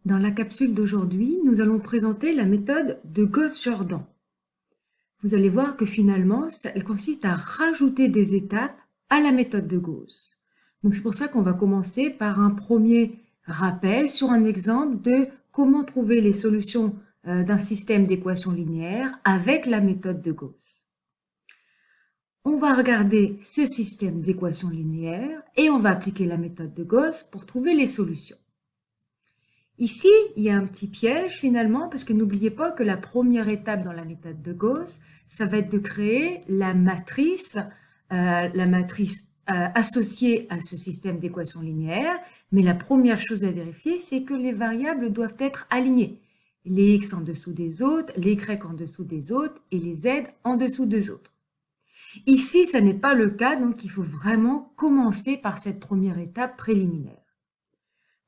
Dans la capsule d'aujourd'hui, nous allons présenter la méthode de Gauss-Jordan. Vous allez voir que finalement, elle consiste à rajouter des étapes à la méthode de Gauss. Donc c'est pour ça qu'on va commencer par un premier rappel sur un exemple de comment trouver les solutions d'un système d'équations linéaires avec la méthode de Gauss. On va regarder ce système d'équations linéaires et on va appliquer la méthode de Gauss pour trouver les solutions. Ici, il y a un petit piège finalement, parce que n'oubliez pas que la première étape dans la méthode de Gauss, ça va être de créer la matrice associée à ce système d'équations linéaires. Mais la première chose à vérifier, c'est que les variables doivent être alignées. Les x en dessous des autres, les y en dessous des autres et les z en dessous des autres. Ici, ça n'est pas le cas, donc il faut vraiment commencer par cette première étape préliminaire.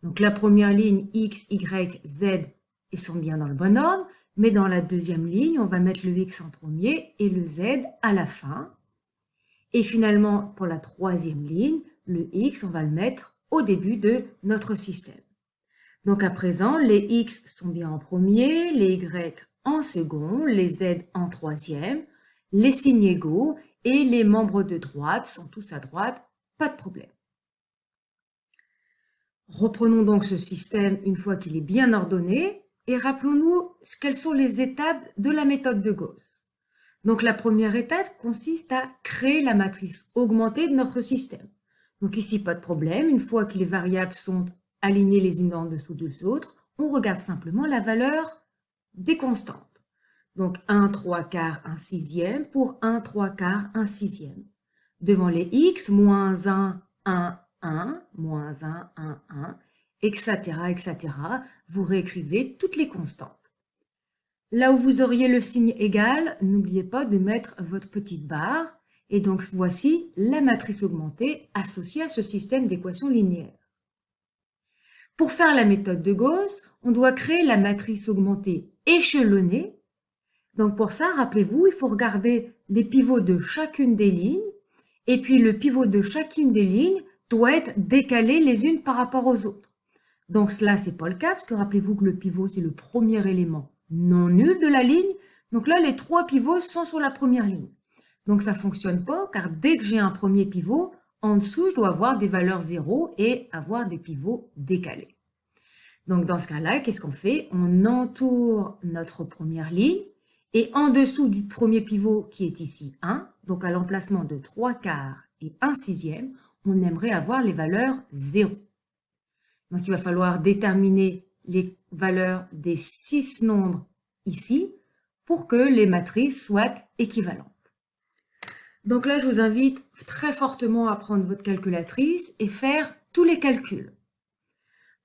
Donc la première ligne, x, y, z, ils sont bien dans le bon ordre, mais dans la deuxième ligne, on va mettre le x en premier et le z à la fin. Et finalement, pour la troisième ligne, le x, on va le mettre au début de notre système. Donc à présent, les x sont bien en premier, les y en second, les z en troisième, les signes égaux et les membres de droite sont tous à droite, pas de problème. Reprenons donc ce système une fois qu'il est bien ordonné et rappelons-nous quelles sont les étapes de la méthode de Gauss. Donc la première étape consiste à créer la matrice augmentée de notre système. Donc ici, pas de problème, une fois que les variables sont alignées les unes en dessous des autres, on regarde simplement la valeur des constantes. Donc 1 3 quarts, 1 sixième pour 1 3 quarts, 1 sixième. Devant les x, moins 1, 1, 1, moins 1, 1, 1, etc., etc. Vous réécrivez toutes les constantes. Là où vous auriez le signe égal, n'oubliez pas de mettre votre petite barre. Et donc, voici la matrice augmentée associée à ce système d'équations linéaires. Pour faire la méthode de Gauss, on doit créer la matrice augmentée échelonnée. Donc, pour ça, rappelez-vous, il faut regarder les pivots de chacune des lignes. Et puis, le pivot de chacune des lignes doit être décalé les unes par rapport aux autres. Donc, cela, ce n'est pas le cas, parce que rappelez-vous que le pivot, c'est le premier élément non nul de la ligne. Donc là, les trois pivots sont sur la première ligne. Donc, ça ne fonctionne pas, car dès que j'ai un premier pivot, en dessous, je dois avoir des valeurs 0 et avoir des pivots décalés. Donc, dans ce cas-là, qu'est-ce qu'on fait? On entoure notre première ligne et en dessous du premier pivot qui est ici 1, donc à l'emplacement de 3 quarts et 1 sixième, on aimerait avoir les valeurs 0. Donc, il va falloir déterminer les valeurs des 6 nombres ici pour que les matrices soient équivalentes. Donc là, je vous invite très fortement à prendre votre calculatrice et faire tous les calculs.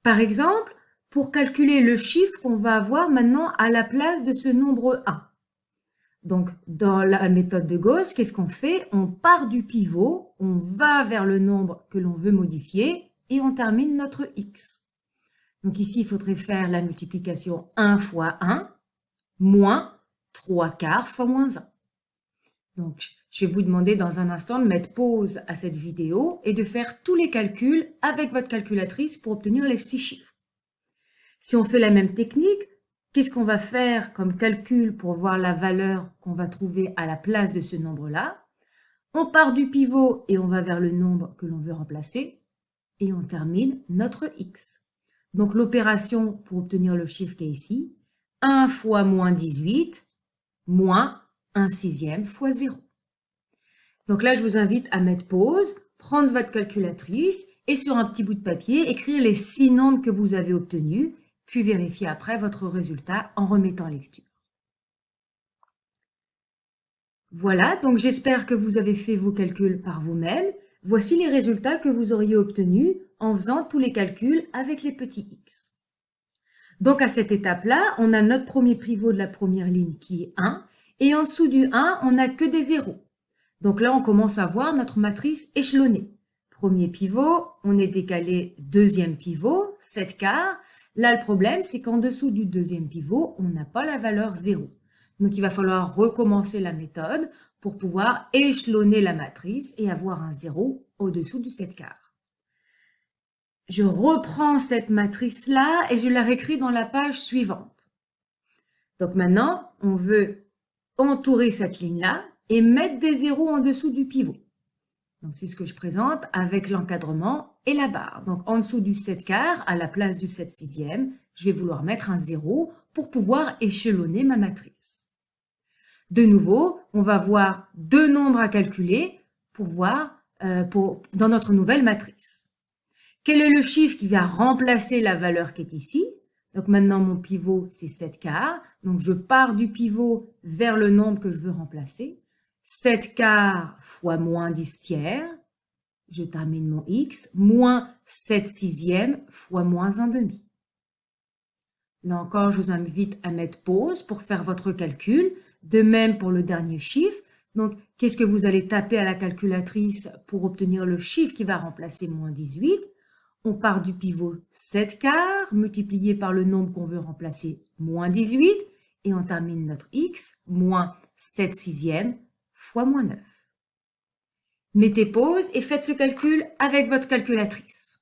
Par exemple, pour calculer le chiffre qu'on va avoir maintenant à la place de ce nombre 1. Donc, dans la méthode de Gauss, qu'est-ce qu'on fait? On part du pivot, on va vers le nombre que l'on veut modifier et on termine notre x. Donc ici, il faudrait faire la multiplication 1 fois 1 moins 3 quarts fois moins 1. Donc, je vais vous demander dans un instant de mettre pause à cette vidéo et de faire tous les calculs avec votre calculatrice pour obtenir les 6 chiffres. Si on fait la même technique, qu'est-ce qu'on va faire comme calcul pour voir la valeur qu'on va trouver à la place de ce nombre-là? On part du pivot et on va vers le nombre que l'on veut remplacer et on termine notre x. Donc l'opération pour obtenir le chiffre qui est ici, 1 fois moins 18, moins 1 sixième fois 0. Donc là, je vous invite à mettre pause, prendre votre calculatrice et sur un petit bout de papier, écrire les 6 nombres que vous avez obtenus, puis vérifier après votre résultat en remettant lecture. Voilà, donc j'espère que vous avez fait vos calculs par vous-même. Voici les résultats que vous auriez obtenus en faisant tous les calculs avec les petits x. Donc à cette étape-là, on a notre premier pivot de la première ligne qui est 1, et en dessous du 1, on n'a que des zéros. Donc là, on commence à voir notre matrice échelonnée. Premier pivot, on est décalé deuxième pivot, 7 quarts. Là, le problème, c'est qu'en dessous du deuxième pivot, on n'a pas la valeur 0. Donc, il va falloir recommencer la méthode pour pouvoir échelonner la matrice et avoir un 0 au-dessous du 7 quarts. je reprends cette matrice-là et je la réécris dans la page suivante. Donc maintenant, on veut entourer cette ligne-là et mettre des zéros en dessous du pivot. Donc c'est ce que je présente avec l'encadrement et la barre. Donc en dessous du 7 quarts, à la place du 7 sixième, je vais vouloir mettre un 0 pour pouvoir échelonner ma matrice. De nouveau, on va voir deux nombres à calculer pour voir dans notre nouvelle matrice. Quel est le chiffre qui va remplacer la valeur qui est ici? Donc maintenant, mon pivot, c'est 7 quarts. Donc je pars du pivot vers le nombre que je veux remplacer. 7 quarts fois moins 10 tiers. Je termine mon x, moins 7 sixièmes fois moins 1 demi. Là encore, je vous invite à mettre pause pour faire votre calcul. De même pour le dernier chiffre. Donc, qu'est-ce que vous allez taper à la calculatrice pour obtenir le chiffre qui va remplacer moins 18? On part du pivot 7 quarts multiplié par le nombre qu'on veut remplacer, moins 18. Et on termine notre x, moins 7 sixièmes fois moins 9. Mettez pause et faites ce calcul avec votre calculatrice.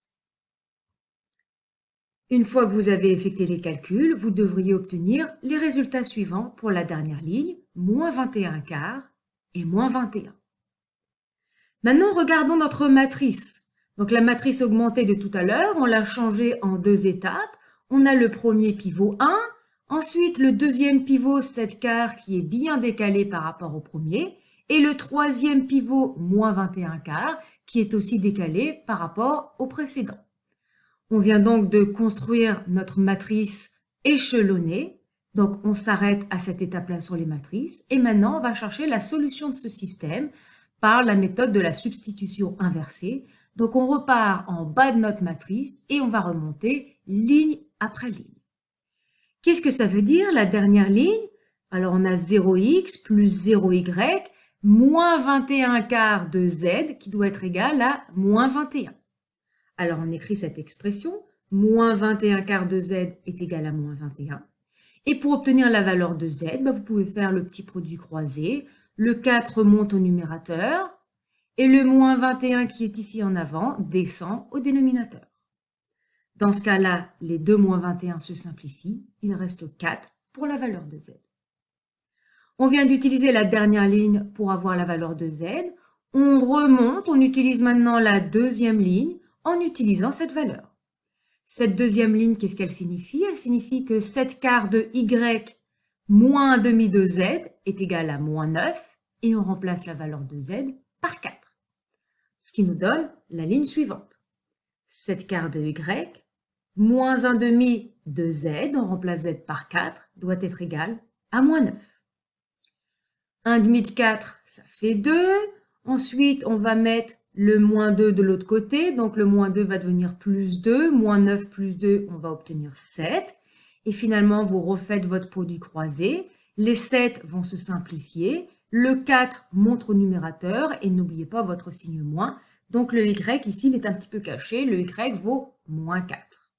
Une fois que vous avez effectué les calculs, vous devriez obtenir les résultats suivants pour la dernière ligne, moins 21 quarts et moins 21. Maintenant, regardons notre matrice. Donc la matrice augmentée de tout à l'heure, on l'a changée en deux étapes. On a le premier pivot 1, ensuite le deuxième pivot 7 quarts qui est bien décalé par rapport au premier, et le troisième pivot moins 21 quarts qui est aussi décalé par rapport au précédent. On vient donc de construire notre matrice échelonnée. Donc, on s'arrête à cette étape-là sur les matrices. Et maintenant, on va chercher la solution de ce système par la méthode de la substitution inversée. Donc, on repart en bas de notre matrice et on va remonter ligne après ligne. Qu'est-ce que ça veut dire, la dernière ligne? Alors, on a 0x plus 0y moins 21 quarts de z qui doit être égal à moins 21. Alors, on écrit cette expression, moins 21 quarts de z est égal à moins 21. Et pour obtenir la valeur de z, vous pouvez faire le petit produit croisé. Le 4 monte au numérateur et le moins 21 qui est ici en avant descend au dénominateur. Dans ce cas-là, les deux moins 21 se simplifient. Il reste 4 pour la valeur de z. On vient d'utiliser la dernière ligne pour avoir la valeur de z. On remonte, on utilise maintenant la deuxième ligne en utilisant cette valeur. Cette deuxième ligne, qu'est-ce qu'elle signifie? Elle signifie que 7 quarts de y moins 1 demi de z est égal à moins 9 et on remplace la valeur de z par 4. Ce qui nous donne la ligne suivante. 7 quarts de y moins 1 demi de z, on remplace z par 4, doit être égal à moins 9. 1 demi de 4, ça fait 2. Ensuite, on va mettre le moins 2 de l'autre côté, donc le moins 2 va devenir plus 2, moins 9 plus 2, on va obtenir 7. Et finalement, vous refaites votre produit croisé, les 7 vont se simplifier, le 4 monte au numérateur et n'oubliez pas votre signe moins. Donc le y ici, il est un petit peu caché, le y vaut moins 4.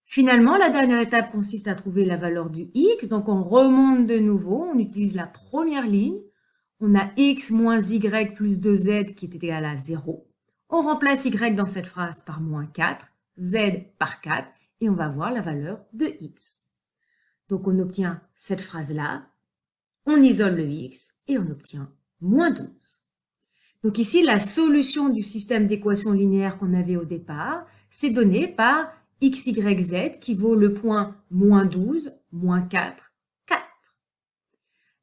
Finalement, la dernière étape consiste à trouver la valeur du x, donc on remonte de nouveau, on utilise la première ligne. On a x moins y plus 2z qui est égal à 0. On remplace y dans cette phrase par moins 4, z par 4, et on va avoir la valeur de x. Donc on obtient cette phrase-là, on isole le x, et on obtient moins 12. Donc ici, la solution du système d'équations linéaires qu'on avait au départ, c'est donné par x, y, z qui vaut le point moins 12, moins 4, 4.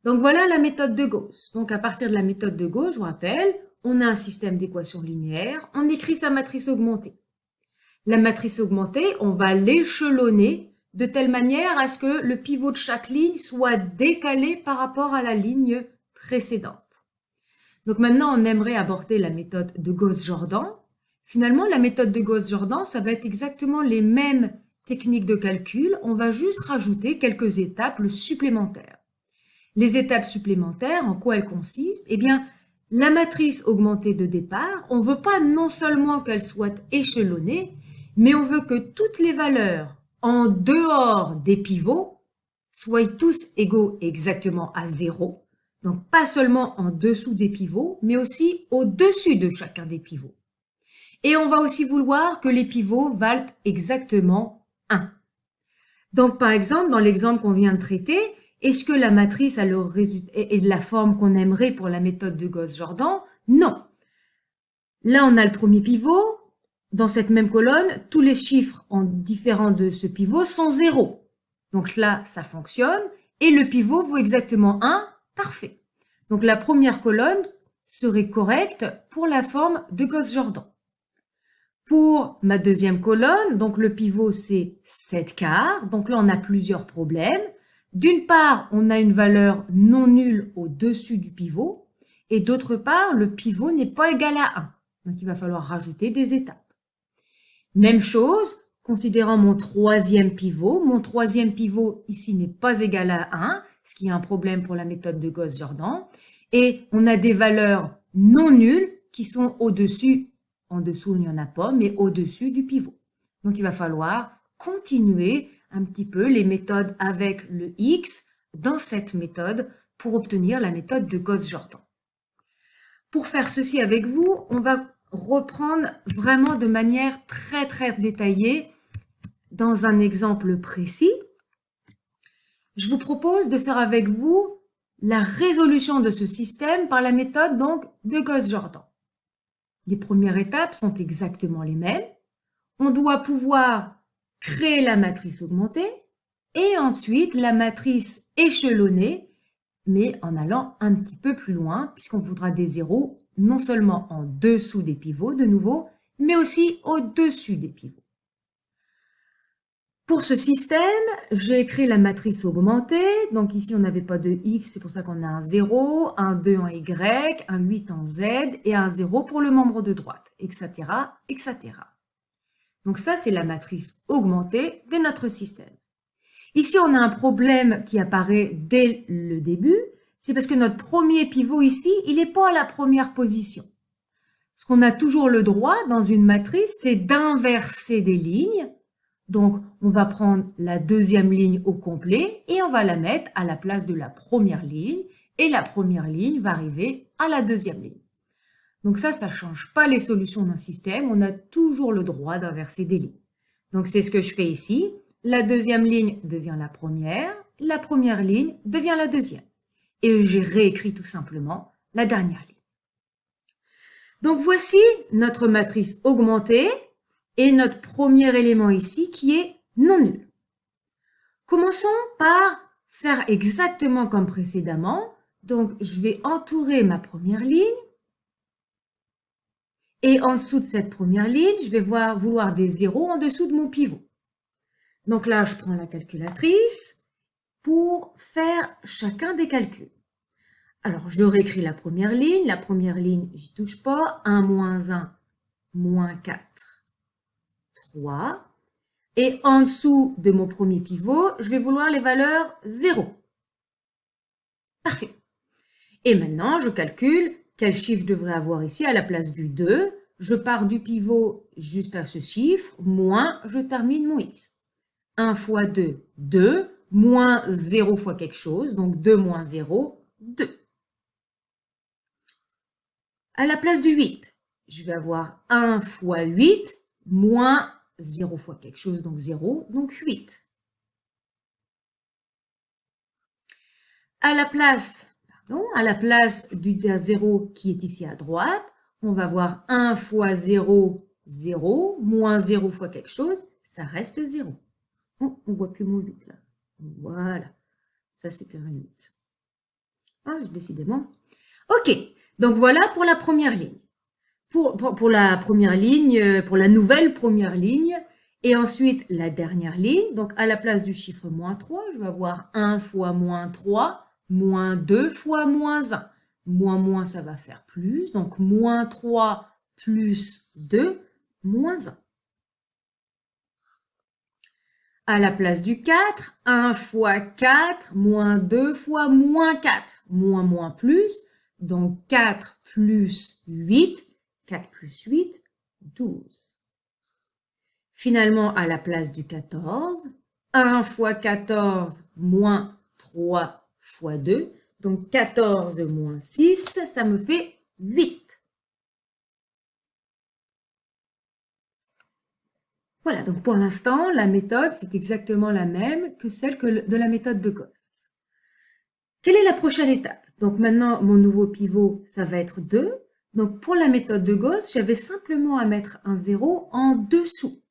Donc voilà la méthode de Gauss. Donc à partir de la méthode de Gauss, je vous rappelle, on a un système d'équations linéaires, on écrit sa matrice augmentée. La matrice augmentée, on va l'échelonner de telle manière à ce que le pivot de chaque ligne soit décalé par rapport à la ligne précédente. Donc maintenant, on aimerait aborder la méthode de Gauss-Jordan. Finalement, la méthode de Gauss-Jordan, ça va être exactement les mêmes techniques de calcul, on va juste rajouter quelques étapes supplémentaires. Les étapes supplémentaires, en quoi elles consistent? Eh bien, la matrice augmentée de départ, on ne veut pas non seulement qu'elle soit échelonnée, mais on veut que toutes les valeurs en dehors des pivots soient tous égaux exactement à 0. Donc, pas seulement en dessous des pivots, mais aussi au-dessus de chacun des pivots. Et on va aussi vouloir que les pivots valent exactement 1. Donc, par exemple, dans l'exemple qu'on vient de traiter, est-ce que la matrice a le résultat est de la forme qu'on aimerait pour la méthode de Gauss-Jordan? Non. Là, on a le premier pivot. Dans cette même colonne, tous les chiffres différents de ce pivot sont 0. Donc là, ça fonctionne. Et le pivot vaut exactement 1. Parfait. Donc la première colonne serait correcte pour la forme de Gauss-Jordan. Pour ma deuxième colonne, donc le pivot c'est 7 quarts. Donc là, on a plusieurs problèmes. D'une part, on a une valeur non nulle au-dessus du pivot. Et d'autre part, le pivot n'est pas égal à 1. Donc il va falloir rajouter des étapes. Même chose, considérant mon troisième pivot. Mon troisième pivot ici n'est pas égal à 1, ce qui est un problème pour la méthode de Gauss-Jordan. Et on a des valeurs non nulles qui sont au-dessus. En dessous, il n'y en a pas, mais au-dessus du pivot. Donc, il va falloir continuer un petit peu les méthodes avec le X dans cette méthode pour obtenir la méthode de Gauss-Jordan. Pour faire ceci avec vous, on va reprendre vraiment de manière très, très détaillée dans un exemple précis. Je vous propose de faire avec vous la résolution de ce système par la méthode donc de Gauss-Jordan. Les premières étapes sont exactement les mêmes. On doit pouvoir créer la matrice augmentée et ensuite la matrice échelonnée, mais en allant un petit peu plus loin, puisqu'on voudra des zéros non seulement en dessous des pivots de nouveau, mais aussi au-dessus des pivots. Pour ce système, j'ai écrit la matrice augmentée. Donc ici, on n'avait pas de X, c'est pour ça qu'on a un 0, un 2 en Y, un 8 en Z et un 0 pour le membre de droite, etc., etc. Donc ça, c'est la matrice augmentée de notre système. Ici, on a un problème qui apparaît dès le début. C'est parce que notre premier pivot ici, il n'est pas à la première position. Ce qu'on a toujours le droit dans une matrice, c'est d'inverser des lignes. Donc, on va prendre la deuxième ligne au complet et on va la mettre à la place de la première ligne. Et la première ligne va arriver à la deuxième ligne. Donc ça ne change pas les solutions d'un système. On a toujours le droit d'inverser des lignes. Donc, c'est ce que je fais ici. La deuxième ligne devient la première ligne devient la deuxième. Et j'ai réécrit tout simplement la dernière ligne. Donc, voici notre matrice augmentée. Et notre premier élément ici qui est non nul. Commençons par faire exactement comme précédemment. Donc, je vais entourer ma première ligne. Et en dessous de cette première ligne, je vais vouloir des zéros en dessous de mon pivot. Donc là, je prends la calculatrice pour faire chacun des calculs. Alors, je réécris la première ligne. La première ligne, je n'y touche pas. 1 moins 1, moins 4. 3. Et en dessous de mon premier pivot, je vais vouloir les valeurs 0. Parfait. Et maintenant, je calcule quel chiffre je devrais avoir ici à la place du 2. Je pars du pivot juste à ce chiffre, moins je termine mon X. 1 fois 2, 2, moins 0 fois quelque chose, donc 2 moins 0, 2. À la place du 8, je vais avoir 1 fois 8, moins 0 fois quelque chose, donc 0, donc 8. À la place du 0 qui est ici à droite, on va voir 1 fois 0, 0, moins 0 fois quelque chose, ça reste 0. Oh, on ne voit plus mon 8 là. Voilà, ça c'était un 8. Ah, décidément. Ok, donc voilà pour la première ligne. Pour la première ligne, pour la nouvelle première ligne, et ensuite la dernière ligne, donc à la place du chiffre moins 3, je vais avoir 1 fois moins 3, moins 2 fois moins 1. Moins, ça va faire plus, donc moins 3 plus 2, moins 1. À la place du 4, 1 fois 4, moins 2 fois moins 4, moins plus, donc 4 plus 8, 4 plus 8, 12. Finalement, à la place du 14, 1 fois 14 moins 3 fois 2, donc 14 moins 6, ça me fait 8. Voilà, donc pour l'instant, la méthode, c'est exactement la même que celle de la méthode de Gauss. Quelle est la prochaine étape? Donc maintenant, mon nouveau pivot, ça va être 2. Donc pour la méthode de Gauss, j'avais simplement à mettre un 0 en dessous.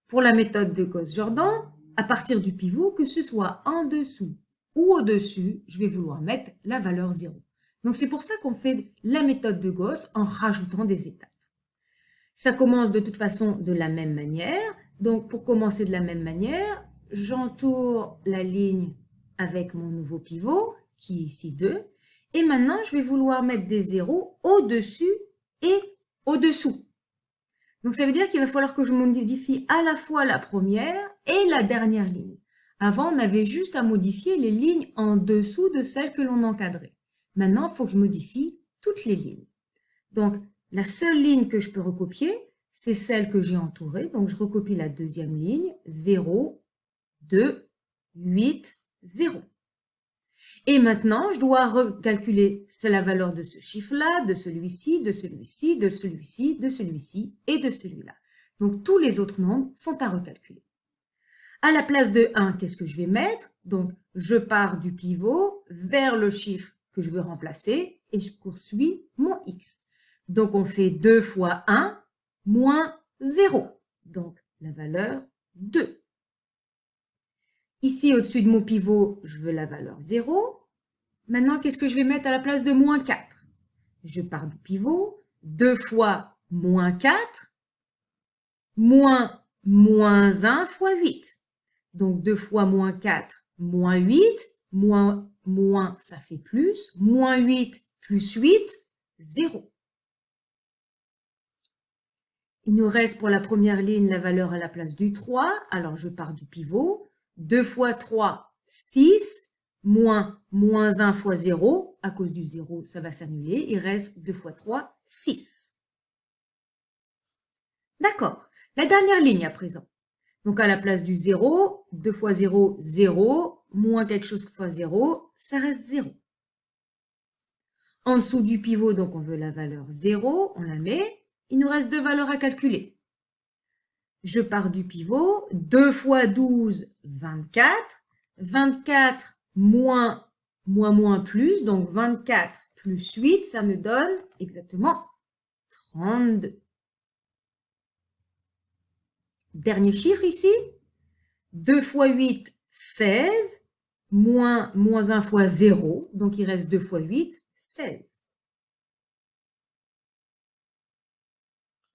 Pour la méthode de Gauss-Jordan, à partir du pivot, que ce soit en dessous ou au-dessus, je vais vouloir mettre la valeur 0. Donc c'est pour ça qu'on fait la méthode de Gauss en rajoutant des étapes. Ça commence de toute façon de la même manière. Donc pour commencer de la même manière, j'entoure la ligne avec mon nouveau pivot, qui est ici 2. Et maintenant, je vais vouloir mettre des zéros au-dessus et au-dessous. Donc ça veut dire qu'il va falloir que je modifie à la fois la première et la dernière ligne. Avant, on avait juste à modifier les lignes en dessous de celles que l'on encadrait. Maintenant, il faut que je modifie toutes les lignes. Donc, la seule ligne que je peux recopier, c'est celle que j'ai entourée. Donc, je recopie la deuxième ligne, 0, 2, 8, 0. Et maintenant, je dois recalculer la valeur de ce chiffre-là, de celui-ci, de celui-ci, de celui-ci, de celui-ci et de celui-là. Donc, tous les autres nombres sont à recalculer. À la place de 1, qu'est-ce que je vais mettre? Donc, je pars du pivot vers le chiffre que je veux remplacer et je poursuis mon x. Donc, on fait 2 fois 1 moins 0. Donc, la valeur 2. Ici, au-dessus de mon pivot, je veux la valeur 0. Maintenant, qu'est-ce que je vais mettre à la place de moins 4? Je pars du pivot, 2 fois moins 4, moins 1 fois 8. Donc, 2 fois moins 4, moins 8, moins, ça fait plus, moins 8 plus 8, 0. Il nous reste pour la première ligne la valeur à la place du 3. Alors, je pars du pivot. 2 fois 3, 6, moins 1 fois 0. À cause du 0, ça va s'annuler. Il reste 2 fois 3, 6. D'accord. La dernière ligne à présent. Donc, à la place du 0, 2 fois 0, 0, moins quelque chose fois 0, ça reste 0. En dessous du pivot, donc on veut la valeur 0, on la met. Il nous reste deux valeurs à calculer. Je pars du pivot, 2 fois 12, 24. 24 moins plus, donc 24 plus 8, ça me donne exactement 32. Dernier chiffre ici, 2 fois 8, 16, moins 1 fois 0, donc il reste 2 fois 8, 16.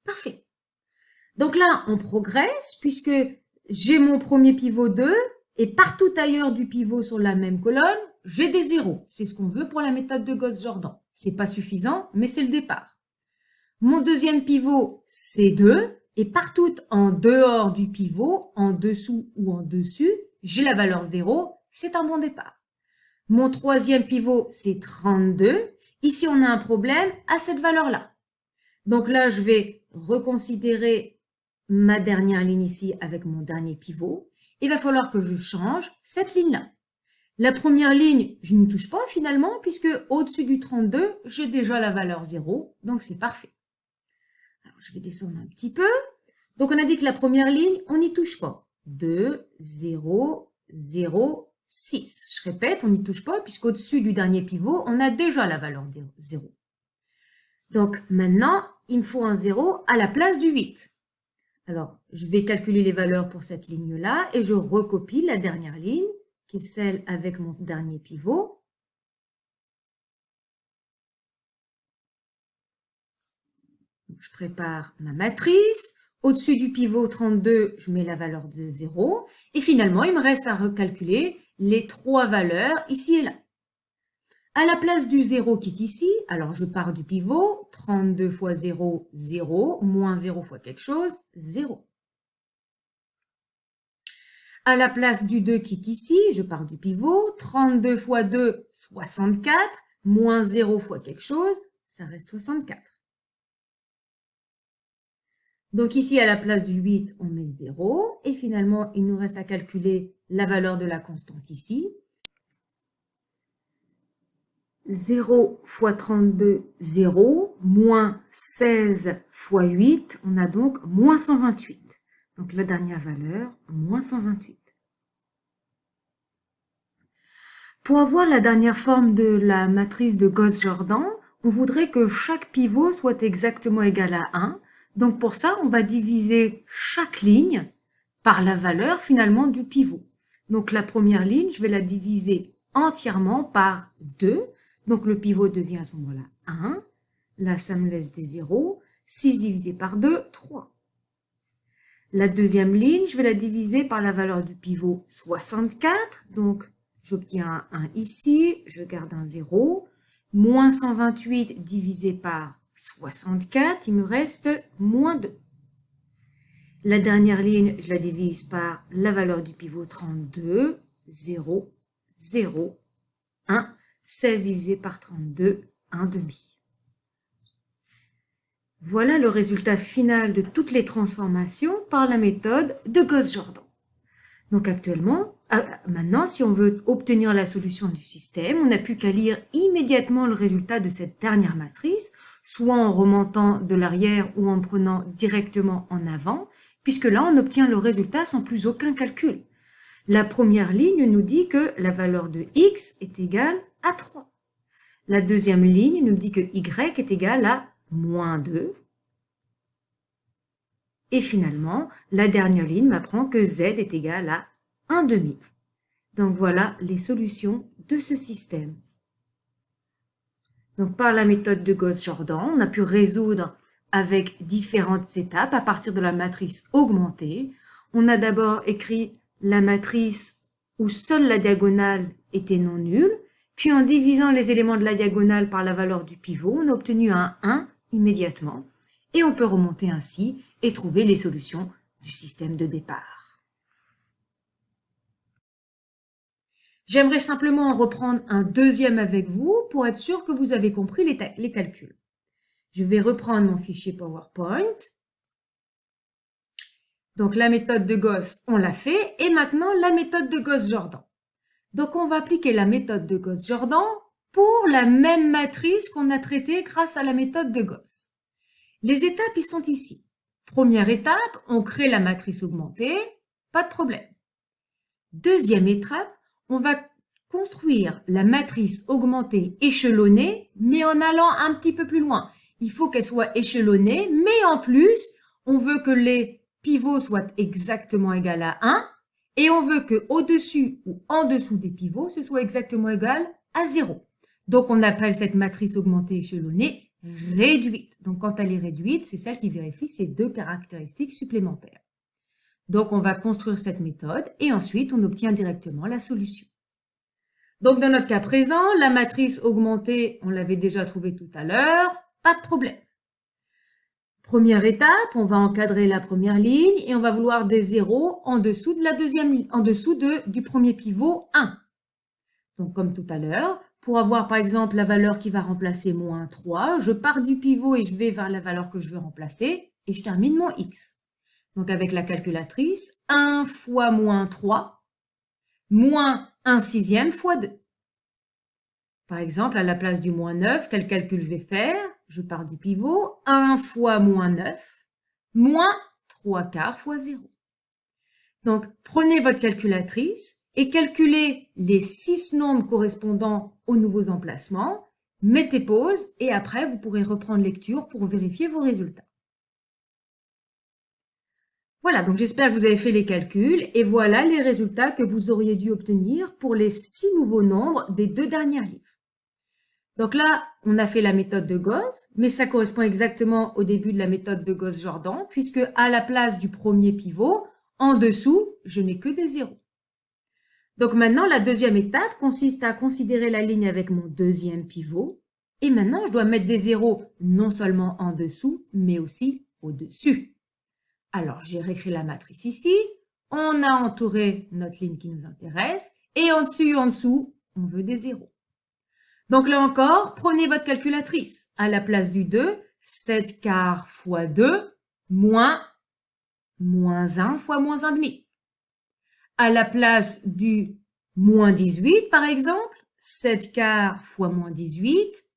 Parfait. Donc là, on progresse puisque j'ai mon premier pivot 2 et partout ailleurs du pivot sur la même colonne, j'ai des zéros. C'est ce qu'on veut pour la méthode de Gauss-Jordan. C'est pas suffisant, mais c'est le départ. Mon deuxième pivot, c'est 2 et partout en dehors du pivot, en dessous ou en dessus, j'ai la valeur 0. C'est un bon départ. Mon troisième pivot, c'est 32. Ici, on a un problème à cette valeur-là. Donc là, je vais reconsidérer ma dernière ligne ici avec mon dernier pivot. Il va falloir que je change cette ligne-là. La première ligne, je ne touche pas finalement, puisque au-dessus du 32, j'ai déjà la valeur 0, donc c'est parfait. Alors, je vais descendre un petit peu. Donc, on a dit que la première ligne, on n'y touche pas. 2, 0, 0, 6. Je répète, on n'y touche pas, puisqu'au-dessus du dernier pivot, on a déjà la valeur 0. Donc, maintenant, il me faut un 0 à la place du 8. Alors, je vais calculer les valeurs pour cette ligne-là et je recopie la dernière ligne, qui est celle avec mon dernier pivot. Donc, je prépare ma matrice. Au-dessus du pivot 32, je mets la valeur de 0. Et finalement, il me reste à recalculer les trois valeurs ici et là. À la place du 0 qui est ici, alors je pars du pivot, 32 fois 0, 0, moins 0 fois quelque chose, 0. À la place du 2 qui est ici, je pars du pivot, 32 fois 2, 64, moins 0 fois quelque chose, ça reste 64. Donc ici, à la place du 8, on met 0, et finalement, il nous reste à calculer la valeur de la constante ici. 0 fois 32, 0, moins 16 fois 8, on a donc moins 128. Donc la dernière valeur, moins 128. Pour avoir la dernière forme de la matrice de Gauss-Jordan, on voudrait que chaque pivot soit exactement égal à 1. Donc pour ça, on va diviser chaque ligne par la valeur finalement du pivot. Donc la première ligne, je vais la diviser entièrement par 2. Donc le pivot devient à ce moment-là 1. Là, ça me laisse des 0. 6 divisé par 2, 3. La deuxième ligne, je vais la diviser par la valeur du pivot 64. Donc j'obtiens un 1 ici, je garde un 0. Moins 128 divisé par 64, il me reste moins 2. La dernière ligne, je la divise par la valeur du pivot 32, 0, 0, 1. 16 divisé par 32, 1 demi. Voilà le résultat final de toutes les transformations par la méthode de Gauss-Jordan. Donc maintenant, si on veut obtenir la solution du système, on n'a plus qu'à lire immédiatement le résultat de cette dernière matrice, soit en remontant de l'arrière ou en prenant directement en avant, puisque là, on obtient le résultat sans plus aucun calcul. La première ligne nous dit que la valeur de x est égale à 3. La deuxième ligne nous dit que y est égal à moins 2. Et finalement, la dernière ligne m'apprend que z est égal à 1 demi. Donc voilà les solutions de ce système. Donc par la méthode de Gauss-Jordan, on a pu résoudre avec différentes étapes à partir de la matrice augmentée. On a d'abord écrit la matrice où seule la diagonale était non nulle, puis en divisant les éléments de la diagonale par la valeur du pivot, on a obtenu un 1 immédiatement. Et on peut remonter ainsi et trouver les solutions du système de départ. J'aimerais simplement en reprendre un deuxième avec vous pour être sûr que vous avez compris les calculs. Je vais reprendre mon fichier PowerPoint. Donc la méthode de Gauss, on l'a fait, et maintenant la méthode de Gauss-Jordan. Donc on va appliquer la méthode de Gauss-Jordan pour la même matrice qu'on a traitée grâce à la méthode de Gauss. Les étapes, ils sont ici. Première étape, on crée la matrice augmentée, pas de problème. Deuxième étape, on va construire la matrice augmentée échelonnée, mais en allant un petit peu plus loin. Il faut qu'elle soit échelonnée, mais en plus, on veut que les pivots soient exactement égaux à 1, et on veut que au-dessus ou en dessous des pivots, ce soit exactement égal à 0. Donc, on appelle cette matrice augmentée échelonnée réduite. Donc, quand elle est réduite, c'est celle qui vérifie ces deux caractéristiques supplémentaires. Donc, on va construire cette méthode et ensuite, on obtient directement la solution. Donc, dans notre cas présent, la matrice augmentée, on l'avait déjà trouvée tout à l'heure, pas de problème. Première étape, on va encadrer la première ligne et on va vouloir des zéros en dessous de la deuxième ligne, en dessous du premier pivot 1. Donc, comme tout à l'heure, pour avoir par exemple la valeur qui va remplacer moins 3, je pars du pivot et je vais vers la valeur que je veux remplacer et je termine mon x. Donc avec la calculatrice, 1 fois moins 3, moins 1 sixième fois 2. Par exemple, à la place du moins 9, quel calcul je vais faire? Je pars du pivot, 1 fois moins 9, moins 3 quarts fois 0. Donc, prenez votre calculatrice et calculez les 6 nombres correspondant aux nouveaux emplacements, mettez pause et après, vous pourrez reprendre lecture pour vérifier vos résultats. Voilà, donc j'espère que vous avez fait les calculs et voilà les résultats que vous auriez dû obtenir pour les 6 nouveaux nombres des 2 dernières livres. Donc là, on a fait la méthode de Gauss, mais ça correspond exactement au début de la méthode de Gauss-Jordan, puisque à la place du premier pivot, en dessous, je n'ai que des zéros. Donc maintenant, la deuxième étape consiste à considérer la ligne avec mon deuxième pivot. Et maintenant, je dois mettre des zéros non seulement en dessous, mais aussi au-dessus. Alors, j'ai réécrit la matrice ici. On a entouré notre ligne qui nous intéresse. Et en dessous, on veut des zéros. Donc là encore, prenez votre calculatrice. À la place du 2, 7 quarts fois 2, moins 1 fois moins 1 demi. À la place du moins 18, par exemple, 7 quarts fois moins 18,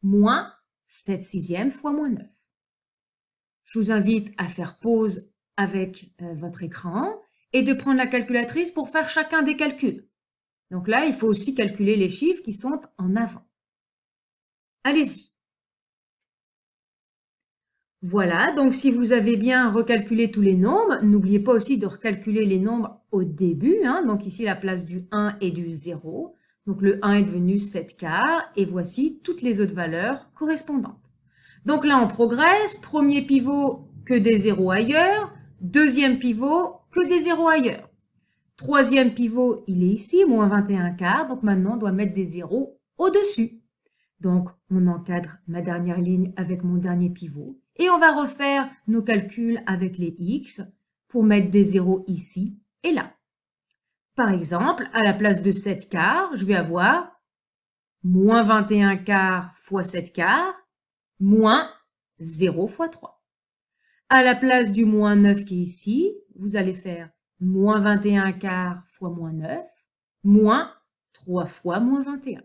moins 7 sixièmes fois moins 9. Je vous invite à faire pause avec votre écran et de prendre la calculatrice pour faire chacun des calculs. Donc là, il faut aussi calculer les chiffres qui sont en avant. Allez-y. Voilà, donc si vous avez bien recalculé tous les nombres, n'oubliez pas aussi de recalculer les nombres au début. Donc ici, la place du 1 et du 0. Donc le 1 est devenu 7 quarts et voici toutes les autres valeurs correspondantes. Donc là, on progresse. Premier pivot, que des zéros ailleurs. Deuxième pivot, que des zéros ailleurs. Troisième pivot, il est ici, moins 21 quarts. Donc maintenant, on doit mettre des zéros au-dessus. Donc, on encadre ma dernière ligne avec mon dernier pivot. Et on va refaire nos calculs avec les X pour mettre des zéros ici et là. Par exemple, à la place de 7 quarts, je vais avoir moins 21 quarts fois 7 quarts, moins 0 fois 3. À la place du moins 9 qui est ici, vous allez faire moins 21 quarts fois moins 9, moins 3 fois moins 21.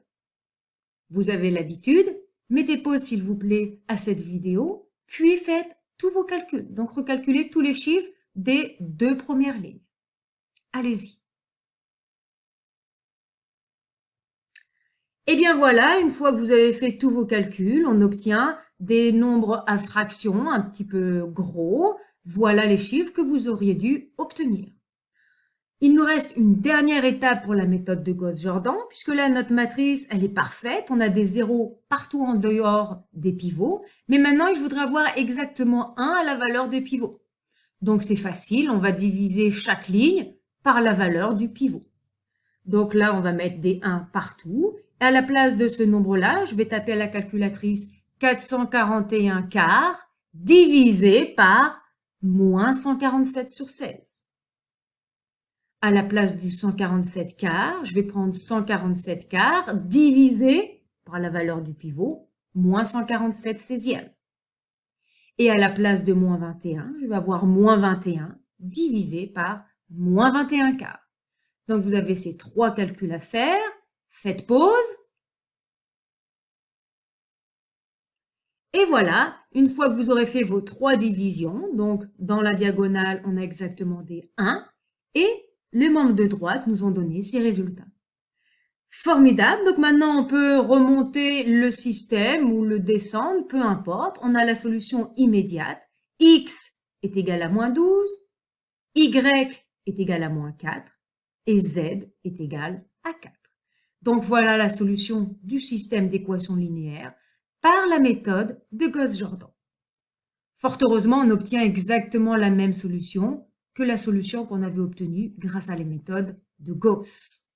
Vous avez l'habitude, mettez pause s'il vous plaît à cette vidéo, puis faites tous vos calculs. Donc recalculez tous les chiffres des deux premières lignes. Allez-y. Et bien voilà, une fois que vous avez fait tous vos calculs, on obtient des nombres à fractions un petit peu gros. Voilà les chiffres que vous auriez dû obtenir. Il nous reste une dernière étape pour la méthode de Gauss-Jordan, puisque là, notre matrice, elle est parfaite. On a des zéros partout en dehors des pivots. Mais maintenant, je voudrais avoir exactement 1 à la valeur des pivots. Donc, c'est facile. On va diviser chaque ligne par la valeur du pivot. Donc là, on va mettre des 1 partout. Et à la place de ce nombre-là, je vais taper à la calculatrice 441 quarts divisé par moins 147 sur 16. À la place du 147 quarts, je vais prendre 147 quarts divisé par la valeur du pivot, moins 147 16e. Et à la place de moins 21, je vais avoir moins 21 divisé par moins 21 quarts. Donc, vous avez ces trois calculs à faire. Faites pause. Et voilà, une fois que vous aurez fait vos trois divisions, donc dans la diagonale, on a exactement des 1 et les membres de droite nous ont donné ces résultats. Formidable, donc maintenant on peut remonter le système ou le descendre, peu importe. On a la solution immédiate. X est égal à moins 12, Y est égal à moins 4 et Z est égal à 4. Donc voilà la solution du système d'équations linéaires par la méthode de Gauss-Jordan. Fort heureusement, on obtient exactement la même solution que la solution qu'on avait obtenue grâce à la méthode de Gauss.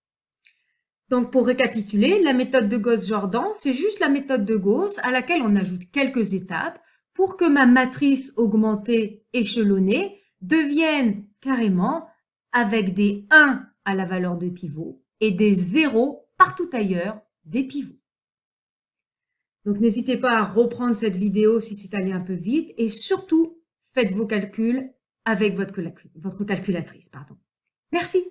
Donc pour récapituler, la méthode de Gauss-Jordan, c'est juste la méthode de Gauss à laquelle on ajoute quelques étapes pour que ma matrice augmentée échelonnée devienne carrément avec des 1 à la valeur de pivot et des 0 partout ailleurs des pivots. Donc n'hésitez pas à reprendre cette vidéo si c'est allé un peu vite et surtout faites vos calculs avec votre calculatrice. Merci.